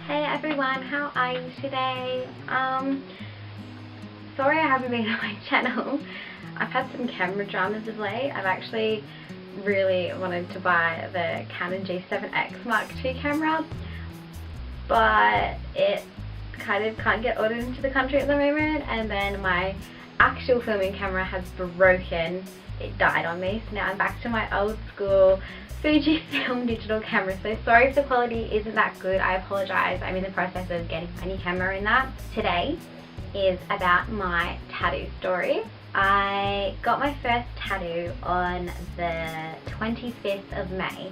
Hey everyone, how are you today? Sorry I haven't been on my channel. I've had some camera dramas of late. I've actually really wanted to buy the Canon G7X Mark II camera, but it kind of can't get ordered into the country at the moment, and then my actual filming camera has broken. It died on me, so now I'm back to my old school Fujifilm digital camera. So sorry if the quality isn't that good, I apologise. I'm in the process of getting my new camera in that. Today is about my tattoo story. I got my first tattoo on the 25th of May,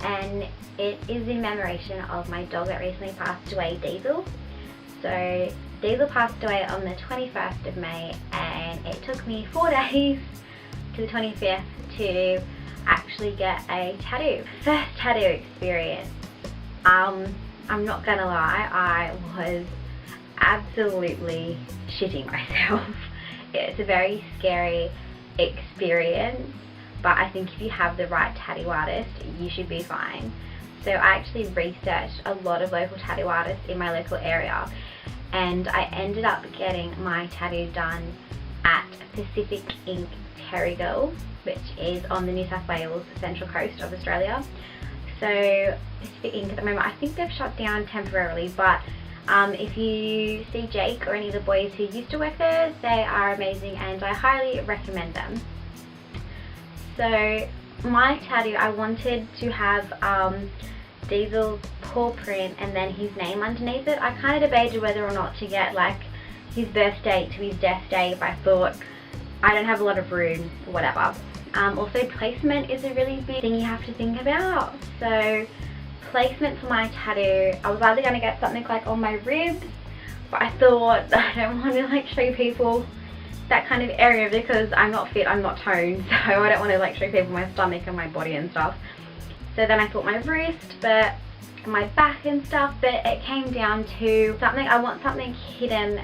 and it is in commemoration of my dog that recently passed away, Diesel. So Diesel passed away on the 21st of May, and it took me 4 days to the 25th to actually get a tattoo. First tattoo experience. I'm not gonna lie, I was absolutely shitting myself. It's a very scary experience, but I think if you have the right tattoo artist, you should be fine. So I actually researched a lot of local tattoo artists in my local area, and I ended up getting my tattoo done at Pacific Ink Terrigal, which is on the New South Wales Central Coast of Australia. So Pacific Ink at the moment, I think they've shut down temporarily, but if you see Jake or any of the boys who used to work there, they are amazing and I highly recommend them. So my tattoo, I wanted to have Diesel's paw print and then his name underneath it. I kind of debated whether or not to get like his birth date to his death date, but I thought I don't have a lot of room, whatever. Also placement is a really big thing you have to think about. So placement for my tattoo, I was either going to get something like on my ribs, but I thought I don't want to like show people that kind of area because I'm not fit, I'm not toned, so I don't want to like show people my stomach and my body and stuff. So then I thought my wrist, but my back and stuff, but it came down to something, I want something hidden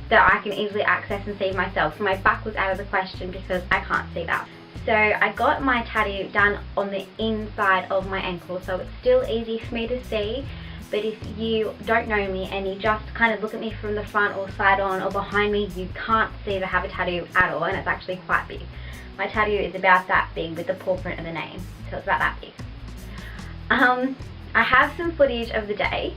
that I can easily access and see myself. So my back was out of the question because I can't see that. So I got my tattoo done on the inside of my ankle, so it's still easy for me to see, but if you don't know me and you just kind of look at me from the front or side on or behind me, you can't see that I have a tattoo at all, and it's actually quite big. My tattoo is about that big with the paw print and the name, so it's about that big. I have some footage of the day,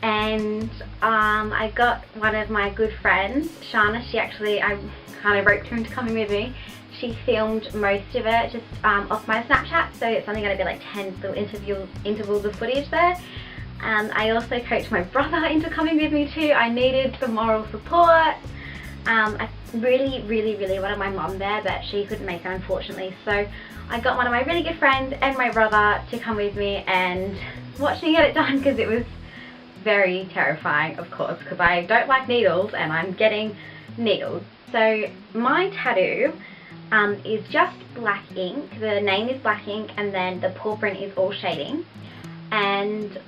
and I got one of my good friends, Shana. She actually, I kind of roped her into coming with me. She filmed most of it just off my Snapchat, so it's only going to be like 10 little intervals of footage there. I also coached my brother into coming with me too. I needed some moral support. I really wanted my mum there, but she couldn't make it unfortunately, so I got one of my really good friends and my brother to come with me and watch me get it done, because it was very terrifying, of course, because I don't like needles and I'm getting needles. So my tattoo is just black ink. The name is black ink, and then the paw print is all shading, and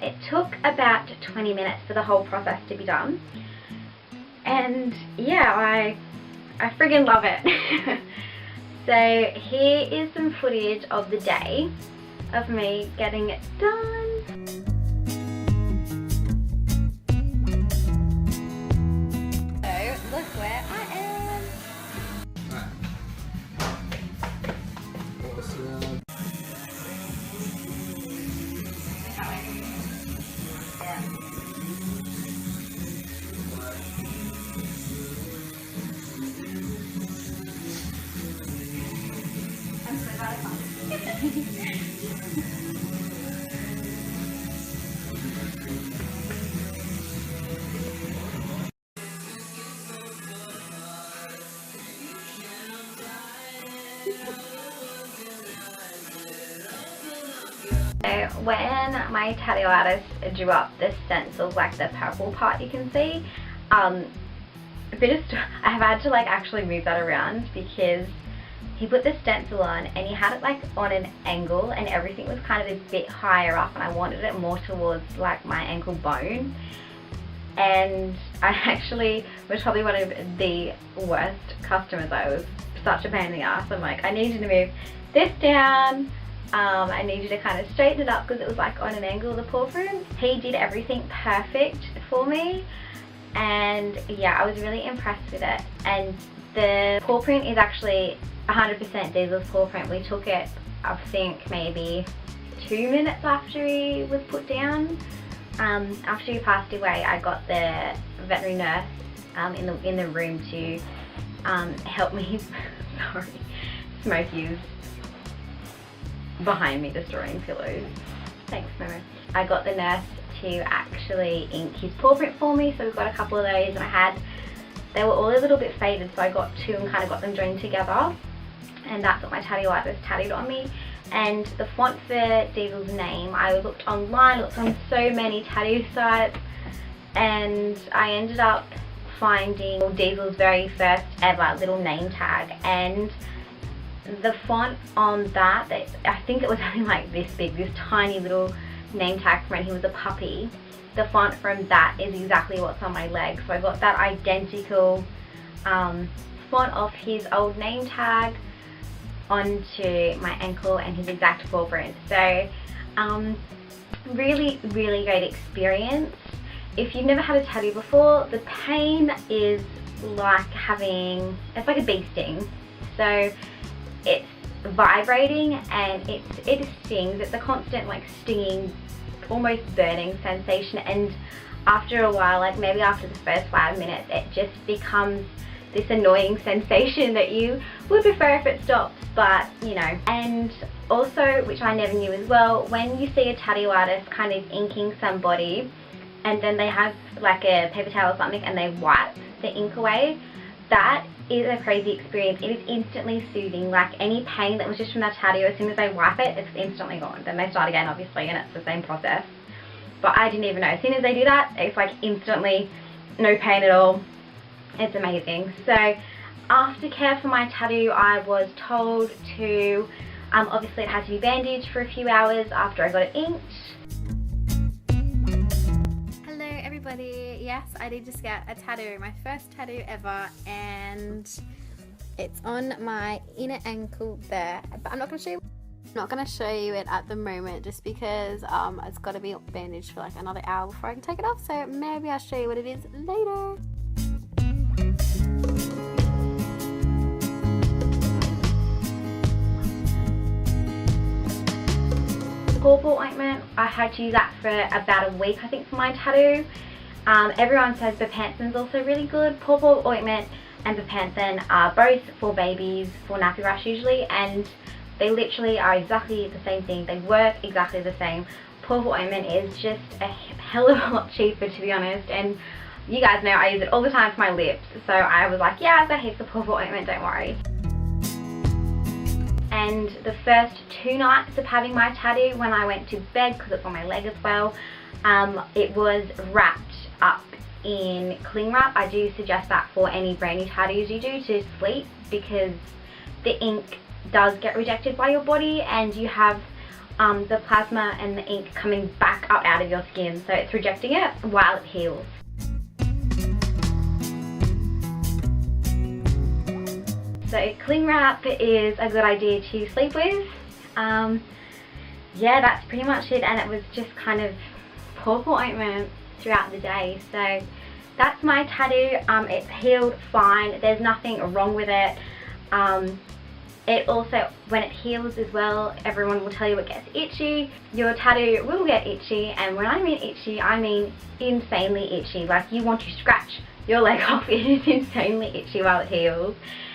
it took about 20 minutes for the whole process to be done, and yeah, I friggin' love it. So here is some footage of the day of me getting it done. So look where I am. Awesome. I'm so glad I found it. So when my tattoo artist drew up the stencils, like the purple part you can see, I have had to like actually move that around because he put the stencil on and he had it like on an angle and everything was kind of a bit higher up, and I wanted it more towards like my ankle bone, and I actually was probably one of the worst customers. I was such a pain in the ass. I'm like, I need you to move this down I needed to kind of straighten it up because it was like on an angle, the paw print. He did everything perfect for me, and yeah, I was really impressed with it. And the paw print is actually 100% Diesel's paw print. We took it, I think, maybe 2 minutes after he was put down. After he passed away, I got the veterinary nurse in the room to help me. Sorry, Smokey's behind me destroying pillows. Thanks, Momo. I got the nurse to actually ink his paw print for me, so we've got a couple of those, and they were all a little bit faded, so I got two and kind of got them joined together, and that's what my tattoo artist tattooed on me. And the font for Diesel's name, I looked online, looked on so many tattoo sites, and I ended up finding Diesel's very first ever little name tag, and the font on that, I think it was only like this big, this tiny little name tag from when he was a puppy. The font from that is exactly what's on my leg, so I got that identical font of his old name tag onto my ankle and his exact paw print. So really great experience. If you've never had a tattoo before, the pain is like it's like a bee sting. So it's vibrating and it stings. It's a constant like stinging, almost burning sensation, and after a while, like maybe after the first 5 minutes, it just becomes this annoying sensation that you would prefer if it stops, but you know. And also, which I never knew as well, when you see a tattoo artist kind of inking somebody and then they have like a paper towel or something and they wipe the ink away, that is a crazy experience. It is instantly soothing. Like any pain that was just from that tattoo, as soon as they wipe it, it's instantly gone. Then they start again, obviously, and it's the same process. But I didn't even know. As soon as they do that, it's like instantly no pain at all. It's amazing. So aftercare for my tattoo, I was told to, obviously it had to be bandaged for a few hours after I got it inked. Yes, I did just get a tattoo, my first tattoo ever, and it's on my inner ankle there, but I'm not going to show you it at the moment just because it's got to be bandaged for like another hour before I can take it off, so maybe I'll show you what it is later. The pawpaw ointment, I had to use that for about a week, I think, for my tattoo. Everyone says Bepanthen's also really good. Pawpaw ointment and Bepanthen are both for babies, for nappy rash usually, and they literally are exactly the same thing. They work exactly the same. Pawpaw ointment is just a hell of a lot cheaper, to be honest, and you guys know I use it all the time for my lips, so I was like, yeah, I've got heaps of pawpaw ointment, don't worry. And the first 2 nights of having my tattoo, when I went to bed, because it's on my leg as well, it was wrapped up in cling wrap. I do suggest that for any brand new tattoos you do to sleep, because the ink does get rejected by your body and you have the plasma and the ink coming back up out of your skin, so it's rejecting it while it heals. So cling wrap is a good idea to sleep with. Yeah, that's pretty much it, and it was just kind of pawpaw ointment throughout the day. So that's my tattoo. It's healed fine. There's nothing wrong with it. It also, when it heals as well, everyone will tell you it gets itchy. Your tattoo will get itchy, and when I mean itchy, I mean insanely itchy. Like you want to scratch your leg off. It is insanely itchy while it heals.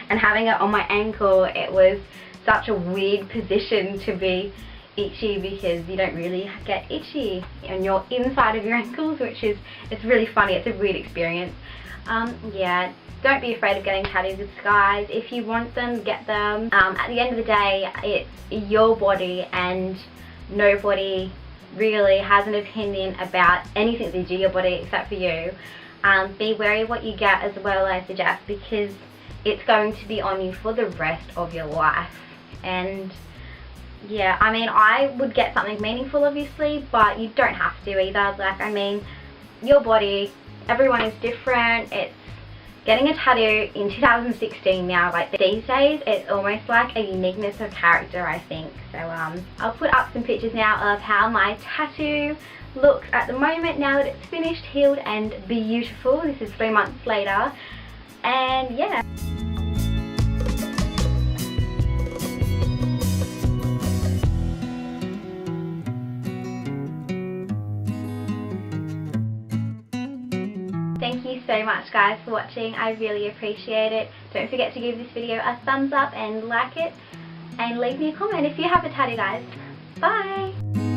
And having it on my ankle, it was such a weird position to be itchy, because you don't really get itchy on your inside of your ankles, which is, it's really funny. It's a weird experience. Yeah, don't be afraid of getting tattoos, guys. If you want them, get them. At the end of the day, it's your body, and nobody really has an opinion about anything that you do your body except for you. Be wary of what you get as well, I suggest, because it's going to be on you for the rest of your life. And yeah, I mean, I would get something meaningful, obviously, but you don't have to either. Like, I mean, your body, everyone is different. It's Getting a tattoo in 2016 now, like these days, it's almost like a uniqueness of character, I think. So I'll put up some pictures now of how my tattoo looks at the moment now that it's finished, healed and beautiful. This is 3 months later, and yeah. Thank you so much guys for watching, I really appreciate it. Don't forget to give this video a thumbs up and like it, and leave me a comment if you have a tattoo guys. Bye!